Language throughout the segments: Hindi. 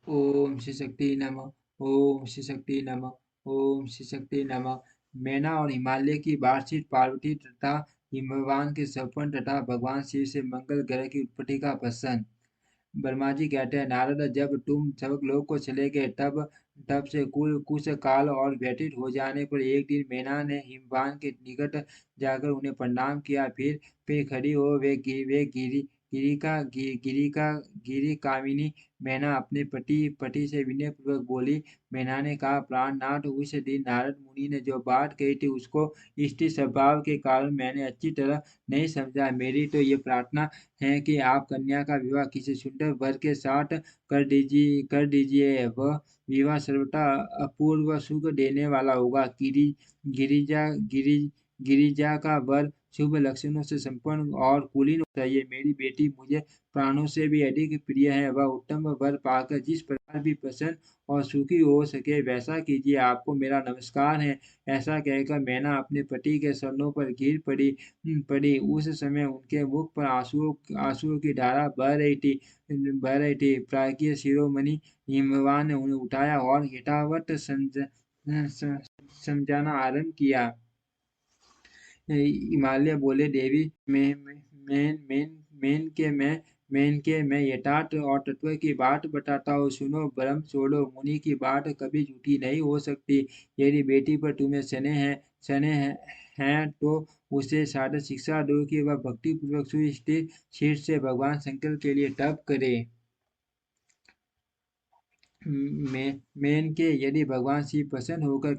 ओम श्री शक्ति नमः। ओम श्री शक्ति नमः। ओम श्री शक्ति नमः। मैना और हिमालय की बातचीत पार्वती तथा हिमवान के सपन तथा भगवान शिव से मंगल ग्रह की उत्पत्ति का प्रश्न। ब्रह्मा जी कहते हैं, नारद, जब तुम स्वर्गलोक को चले गए तब तब से कुल कुछ काल और व्यतीत हो जाने पर एक दिन मैना ने हिमवान के निकट जाकर उन्हें प्रणाम किया। फिर खड़ी हो वे गिरी का गिरी का गिरी कामिनी मैना अपने पति से विनय पूर्वक बोली। मैना ने कहा, प्राणनाथ, उस दिन नारद मुनि ने जो बात कही थी उसको स्त्री स्वभाव के कारण मैंने अच्छी तरह नहीं समझा। मेरी तो ये प्रार्थना है कि आप कन्या का विवाह किसी सुंदर वर के साथ कर दीजिए। वह विवाह सर्वथा अपूर्व सुख देने वाला होगा। गिरिजा गिरि गिरिजा का वर शुभ लक्षणों से संपन्न और कुलीन होना चाहिए। मेरी बेटी मुझे प्राणों से भी अधिक प्रिय है। वह उत्तम वर पाकर जिस प्रकार भी प्रसन्न और सुखी हो सके वैसा कीजिए। आपको मेरा नमस्कार है। ऐसा कहकर मैना अपने पति के चरणों पर गिर पड़ी। उस समय उनके मुख पर आंसुओं की धारा बह रही थी। प्राज्ञ शिरोमणि हिमवान ने उन्हें उठाया और यथावत समझाना आरंभ किया। हिमालय बोले, देवी, मैं यथार्थ और तत्व की बात बताता हूँ, सुनो। भ्रम छोड़ो, मुनि की बात कभी झूठी नहीं हो सकती। यदि बेटी पर तुम्हें स्नेह है तो उसे सादर शिक्षा दो कि वह भक्ति पूर्वक सुस्थिर शीर से भगवान शंकर के लिए तप करे। मेन के यदि भगवान शिव प्रसन्न होकर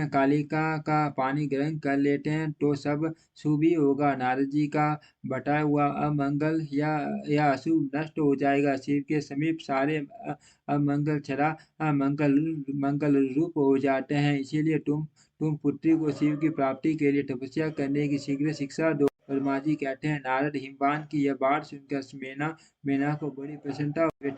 कालिका का पानी ग्रहण कर लेते हैं तो सब शुभ ही होगा। नारद जी का बताया हुआ अमंगल या अशुभ नष्ट हो जाएगा। शिव के समीप सारे अमंगल छरा मंगल रूप हो जाते हैं। इसीलिए तुम पुत्री को शिव की प्राप्ति के लिए तपस्या करने की शीघ्र शिक्षा दो। ब्रह्मा जी कहते हैं, नारद, हिमवान की यह बात सुनकर मेना को बड़ी प्रसन्नता हुई।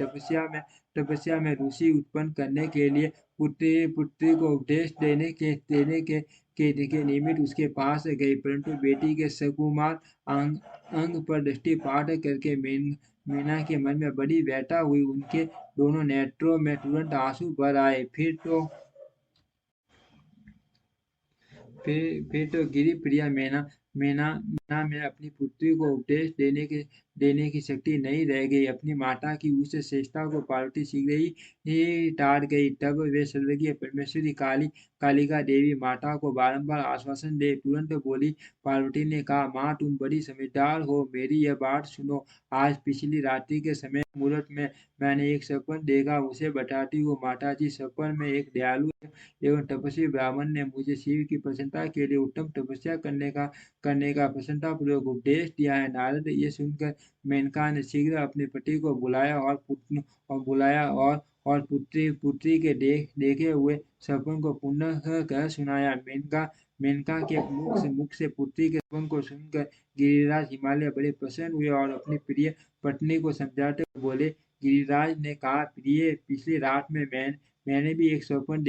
तपस्या में रुचि उत्पन्न करने के लिए पुत्री को उपदेश देने के निमित्त उसके पास गई, परंतु बेटी के सुकुमार अंग पर दृष्टिपात करके मीना के मन में बड़ी व्यथा हुई। उनके दोनों नेत्रों में तुरंत आंसू भर आए। फिर तो गिरी प्रिया मैना में अपनी पुत्री को उपदेश देने की शक्ति नहीं रह गई। अपनी माता की उस चेष्टा को पार्वती शीघ्र ही टाट गई। तब वे सर्वज्ञ परमेश्वरी कालिका देवी माता को बारंबार आश्वासन दे तुरंत बोली। पार्वती ने कहा, माँ, तुम बड़ी समझदार हो, मेरी यह बात सुनो। आज पिछली रात्रि के समय मुहूर्त में मैंने एक सपन देखा, उसे बताती हूँ। माता जी, सपन में एक दयालु एवं तपस्वी ब्राह्मण ने मुझे शिव की प्रसन्नता के लिए उत्तम तपस्या करने का प्रसन्नतापूर्वक उपदेश दिया है। नारद, ये सुनकर मेनका ने शीघ्र अपने पति को बुलाया और पुत्री के देखे हुए सपन को पुनः कह सुनाया। मेनका के मुख से पुत्री के सपन को सुनकर गिरिराज हिमालय बड़े प्रसन्न हुए और अपनी प्रिय पत्नी को समझाते हुए बोले। गिरिराज ने कहा, प्रिय, पिछली रात में मैंने भी एक स्वप्न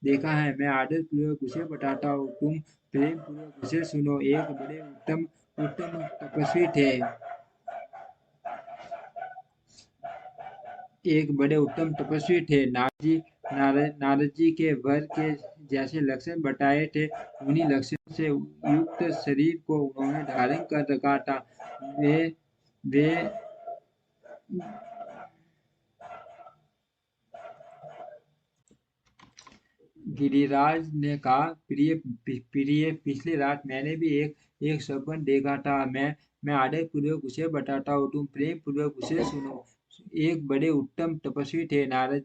देखा है। मैं आदर पूर्वक उसे बताता हूँ, तुम प्रेम पूर्वक उसे सुनो। उत्तम तपस्वी थे एक बड़े उत्तम तपस्वी थे। नारद जी के वर के जैसे लक्षण बताए थे, उन्हीं लक्षणों से युक्त शरीर को उन्होंने धारण कर रखा था। वे वे गिरिराज ने कहा, प्रिय, पिछली रात मैंने भी एक स्वप्न देखा था। मैं आदर पूर्वक उसे बताता हूँ, तुम प्रेम पूर्वक उसे सुनो। एक बड़े उत्तम तपस्वी थे। नारद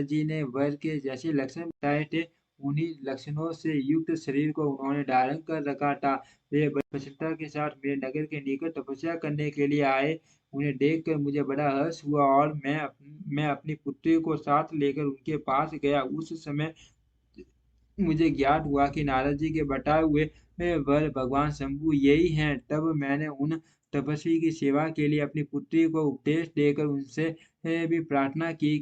जी ने वर के जैसे लक्षण बताए थे, उन्हीं लक्षणों से युक्त शरीर को उन्होंने धारण कर रखा था। वे बड़ी प्रसन्नता के साथ मेरे नगर के निकट तपस्या करने के लिए आए। उन्हें देखकर मुझे बड़ा हर्ष हुआ और मैं अपनी पुत्री को साथ लेकर उनके पास गया। उस समय मुझे ज्ञात हुआ कि नारद जी के बताए हुए वर भगवान शंभु यही हैं। तब मैंने उन तपस्वी की सेवा के लिए अपनी पुत्री को उपदेश देकर उनसे भी प्रार्थना की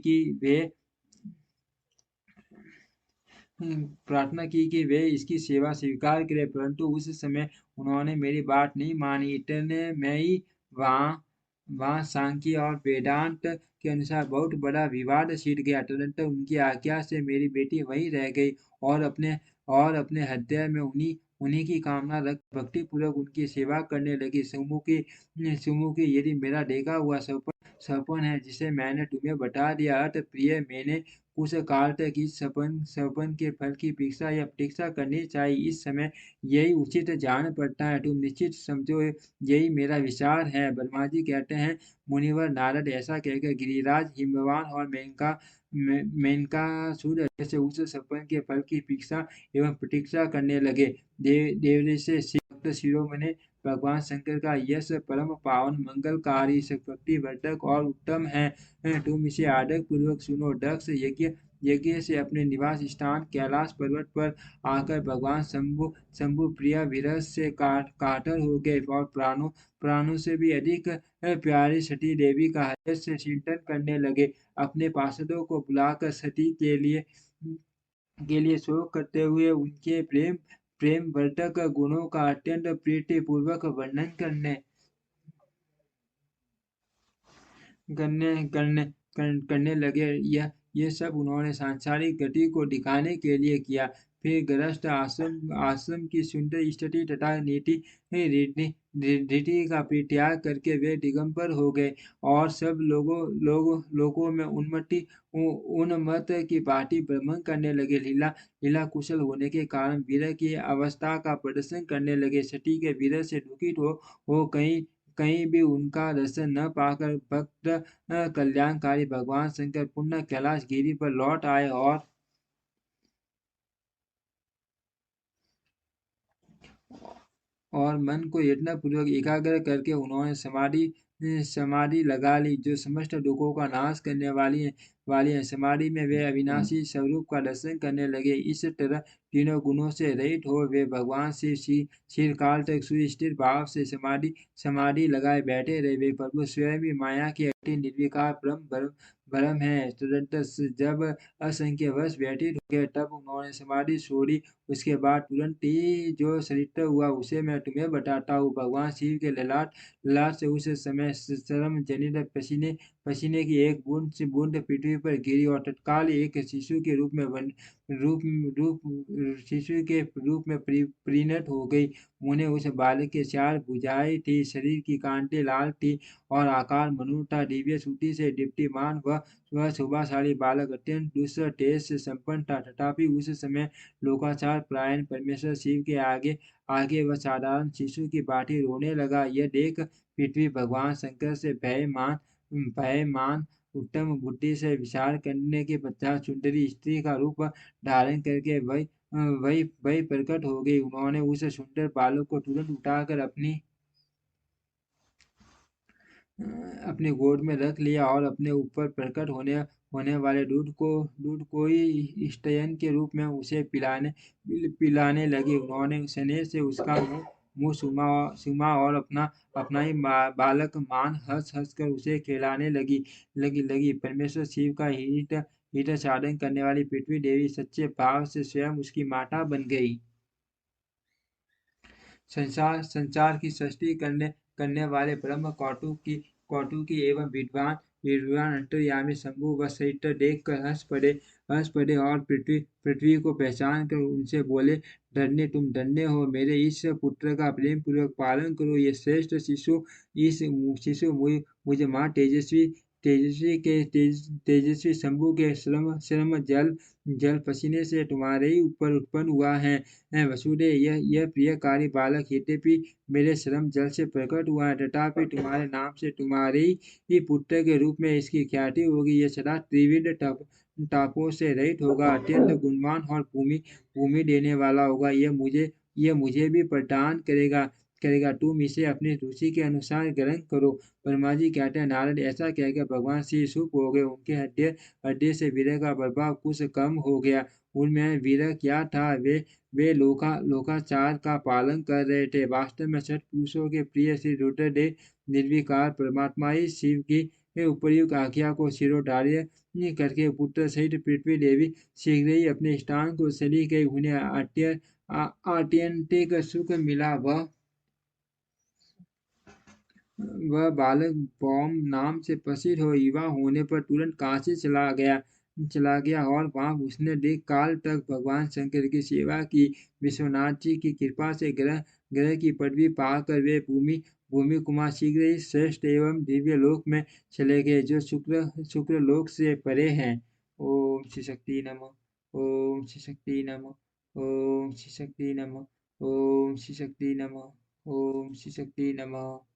कि वे इसकी सेवा स्वीकार करें, परंतु उस समय उन्होंने मेरी बात नहीं मानी। इतने में ही वहाँ वहाँ सांख्य और वेदांत के अनुसार बहुत बड़ा विवाद छिड़ गया। तदनंतर उनकी आज्ञा से मेरी बेटी वहीं रह गई और अपने हृदय में उन्हीं उन्हीं की कामना रख भक्ति पूर्वक उनकी सेवा करने लगी। सुमुखी, यदि मेरा देखा हुआ सपन है जिसे मैंने तुम्हें बता दिया, अर्थ प्रिय, मैंने कुछ काल तक इस सपन के फल की प्रतीक्षा या प्रतीक्षा करनी चाहिए। इस समय यही उचित जान पड़ता है। तुम निश्चित समझो, यही मेरा विचार है। ब्रह्मा जी कहते हैं, मुनिवर नारद ऐसा कहकर गिरिराज, हिमवान और मेनकासुर जैसे उस सपन के फल की प्रतीक्षा एवं प्रतीक्षा करने लगे। देवऋषि भक्त शिरोमणि भगवान शंकर का यश परम पावन मंगलकारी शक्ति वर्धक और उत्तम है। तुम इसे आदर पूर्वक सुनो। दक्ष यज्ञ यज्ञ से अपने निवास स्थान कैलाश पर्वत पर आकर भगवान शंभु प्रिया विरह से कातर हो गए और प्राणों से भी अधिक प्यारी सती देवी का हृदय से चिंतन करने लगे। अपने पार्षदों को बुलाकर सती के लिए शोक करते हुए उनके प्रेम वर्धक गुणों का अत्यंत प्रीति पूर्वक वर्णन करने करने करने लगे। यह सब उन्होंने सांसारिक गति को दिखाने के लिए किया। फिर गृहस्थ आश्रम आश्रम की सुंदर स्थिति तथा रीति का परित्याग करके वे दिगंबर हो गए और सब लोगों में उन्मत्त की भांति भ्रमण करने लगे। लीला कुशल होने के कारण वीर की अवस्था का प्रदर्शन करने लगे। सती के वीर से दुखित हो कहीं कहीं भी उनका दर्शन न पाकर भक्त कल्याणकारी भगवान शंकर पुनः कैलाश गिरी पर लौट आए और मन को यत्नपूर्वक एकाग्र करके उन्होंने समाधि लगा ली, जो समस्त दुखों का नाश करने वाली है। समाधि में वे अविनाशी स्वरूप का दर्शन करने लगे। इस तरह तीनों गुणों से रहित हो वे भगवान से चिरकाल तक सुस्थिर भाव से समाधि लगाए बैठे रहे। वे प्रभु स्वयं ही माया के अति निर्विकार ब्रह्म है। तदंतर जब असंख्य वर्ष व्यतीत हो गए, तब उन्होंने समाधि छोड़ी। उसके बाद तुरंत ही जो चरित्र हुआ उसे मैं तुम्हें बताता हूँ। भगवान शिव के ललाट से उस समय श्रम जनित पसीने की एक बूंद पृथ्वी पर गिरी और तत्काल एक शिशु के रूप रूप शिशु के रूप में परिणत हो गई। उन्हें उस बालक के 4 भुजाएं थी, शरीर की कांटें लाल थी और आकार मनुष्य था। दिव्य श्रुति से दीप्तिमान वह शोभाशाली बालक अत्यंत दुष्ट तेज से संपन्न था। तथापि उस समय लोकाचार परायण परमेश्वर शिव के आगे आगे वह साधारण शिशु की भांति रोने लगा। यह देख पृथ्वी भगवान शंकर से भयमान उत्तम बुद्धि से विचार करने के पश्चात सुंदरी स्त्री का रूप धारण करके वही प्रकट हो गई। उन्होंने उस सुंदर बालक को तुरंत उठाकर अपनी गोद में रख लिया और अपने ऊपर प्रकट होने वाले दूध को ही स्तयन के रूप में उसे पिलाने लगी। उन्होंने स्नेह से उसका मुंह सुमा और अपना ही बालक मान हंस कर उसे खिलाने लगी। परमेश्वर शिव का हित साधन करने वाली पृथ्वी देवी सच्चे भाव से स्वयं उसकी माता बन गई। संसार की सृष्टि करने वाले ब्रह्म कौटुकी एवं विद्वान अंतर्यामी शंभु व सहित देख कर हंस पड़े और पृथ्वी को पहचान कर उनसे बोले, धन्य तुम धन्य हो। मेरे इस पुत्र का प्रेम पूर्वक पालन करो। ये श्रेष्ठ शिशु मुझे माँ तेजस्वी शंभु के श्रम जल पसीने से तुम्हारे ही ऊपर उत्पन्न हुआ है। वसुदेव, यह प्रियकारी बालक यद्यपि मेरे श्रम जल से प्रकट हुआ है, तथापि तुम्हारे नाम से तुम्हारे ही पुत्र के रूप में इसकी ख्याति होगी। यह सदा त्रिविध टापों से रहित होगा, अत्यंत गुणवान और भूमि देने वाला होगा। यह मुझे भी प्रदान करेगा। तुम इसे अपनी रुचि के अनुसार ग्रहण करो। ब्रह्मा जी कहते हैं, नारद ऐसा कहकर भगवान श्री चुप हो गए। उनके हृदय से विरह का प्रभाव कुछ कम हो गया। उनमें विरह क्या था, वे लोकाचार का पालन कर रहे थे। वास्तव में सत्पुरुषों के प्रिय श्री रुद्रदेव निर्विकार परमात्मा ही शिव की उपयुक्त आज्ञा को शिरोधार्य करके पुत्र सहित पृथ्वी देवी शीघ्र ही अपने स्थान को चली गई। उन्हें आत्यंतिक सुख मिला। वह बालक बॉम नाम से प्रसिद्ध हो युवा होने पर तुरंत काशी चला गया और वहां उसने देख काल तक भगवान शंकर की सेवा की। विश्वनाथ जी की कृपा से ग्रह ग्रह की पदवी पाकर वे भूमि कुमार शीघ्र ही श्रेष्ठ एवं दिव्य लोक में चले गए जो शुक्र लोक से परे हैं। ओम श्री शक्ति नमः। ओम श्री शक्ति नमः। ओम श्री शक्ति नमः। ओम श्री शक्ति नमः। ओम श्री शक्ति नमः।